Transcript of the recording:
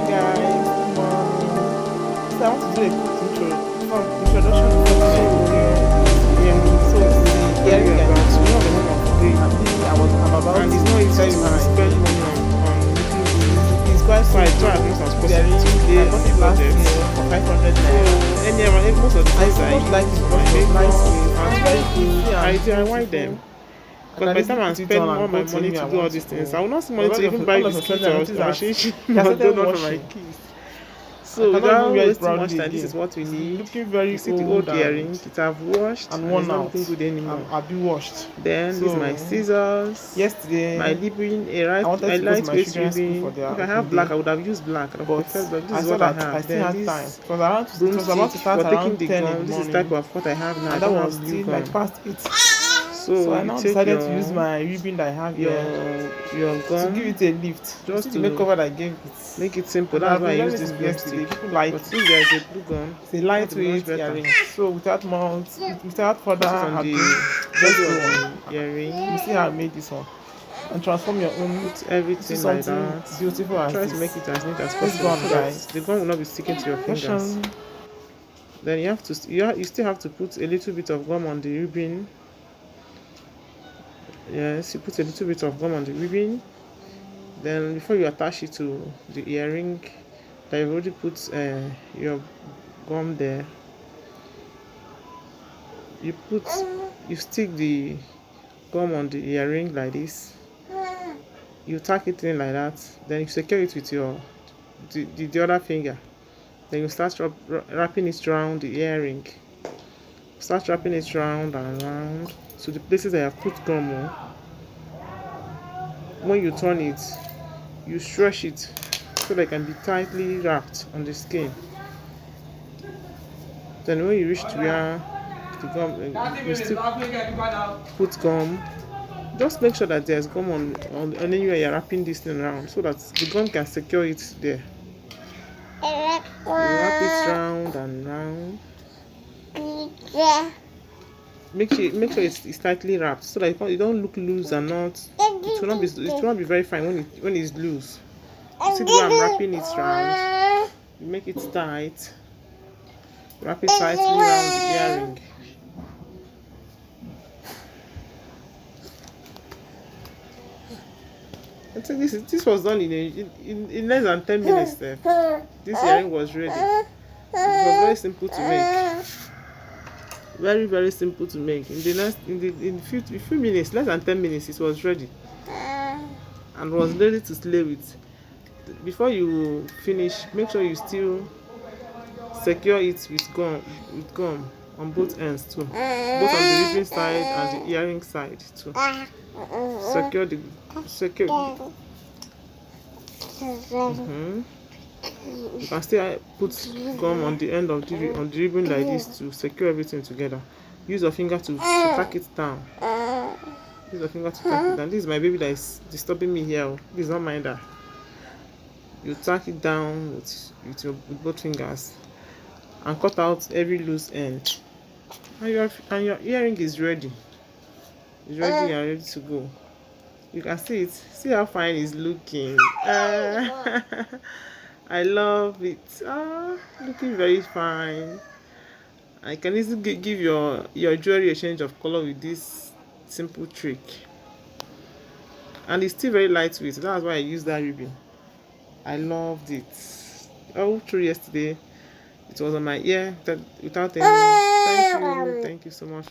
guys, good morning. So I want to do a quick introduction before the so this is the earring I got. You know the name of the I'm about and it's not easy to spend money on it's quite so I simple. try as much as The earring possible I bought it last year for 500 naira. most of the I things so I much like it use because it was nice weight and very easy I and DIY beautiful. them. I Because can by the easily time I put it spend on all and my go to money anywhere to I do all want these to things, go. I will not see money But to even buy all of a biscuits sudden I or noticed that shishi they are or started donut for my washing. kids. I So cannot even without wear it wasting much proudly time, this again. is what we It's need. looking very You see the old old earring, it have washed and and worn it's not out looking good anymore. and I'll be washed. Then this is my So scissors, my yesterday ribbon, I wanted a to go to my lightweight children's school for ribbon. their If I open have black, day, I would have used black. I would but prefer black. This I is saw what I that I have. still Then had time. this It was about to broomstick start for taking around the 10 in the gum. This is type morning, of what I have now. I and that don't was have glue still like gum. past 8. So So I you now take decided to use my ribbon that I have your here your to give gum it a lift. You just see the to makeover that I gave it. make it simple. And That's I've why I been wearing use it this since yesterday. broomstick. People like But it. since there is a glue gun, It's a that will be much lightweight better. earring. So without further Put it on the ado, let's body go of on. the earring. You see how I made this one and transform your own Put into everything like something that. beautiful as Try to make this. it as neat as Let's go possible on, so that guys. the gum will not be sticking to your fingers. Caution. Then you have to you still have to put a little bit of gum on the ribbon. Yes, you put a little bit of gum on the ribbon. Then before you attach it to the earring that you've already put your gum there, you stick the gum on the earring like this. You tack it in like that. Then you secure it with your the other finger. Then you start wrapping it around the earring. Start wrapping it round and round to the places that you have put gum on. When you turn it, you stretch it so that it can be tightly wrapped on the skin. Then when you reach to where the gum, you still put gum. Just make sure that there's gum on anywhere you're wrapping this thing around so that the gum can secure it there. You wrap it round and round. Make sure it's tightly wrapped so that it don't look loose and not. It will not be very fine when it's loose. You see the way I'm wrapping it round. You make it tight. Wrap it tightly around the earring. I think this was done in less than 10 minutes. This earring was ready. It was very simple to make. Very, very simple to make. In few minutes, less than 10 minutes, it was ready and was ready to slay with. Before you finish, make sure you still secure it with gum on both ends too, both on the ribbon side and the earring side too. Secure. You can still put gum on the end of on the ribbon like this to secure everything together. Use your finger to tack it down. Use your finger to tack it down. This is my baby that is disturbing me here. This is not mine. That you tack it down with both fingers and cut out every loose end. And your earring is ready. It's ready and ready to go. You can see it. See how fine it's looking. I love it. Looking very fine. I can easily give your jewelry a change of color with this simple trick. And it's still very lightweight. That's why I use that ribbon. I loved it. All through yesterday, it was on my ear without any. Thank you so much.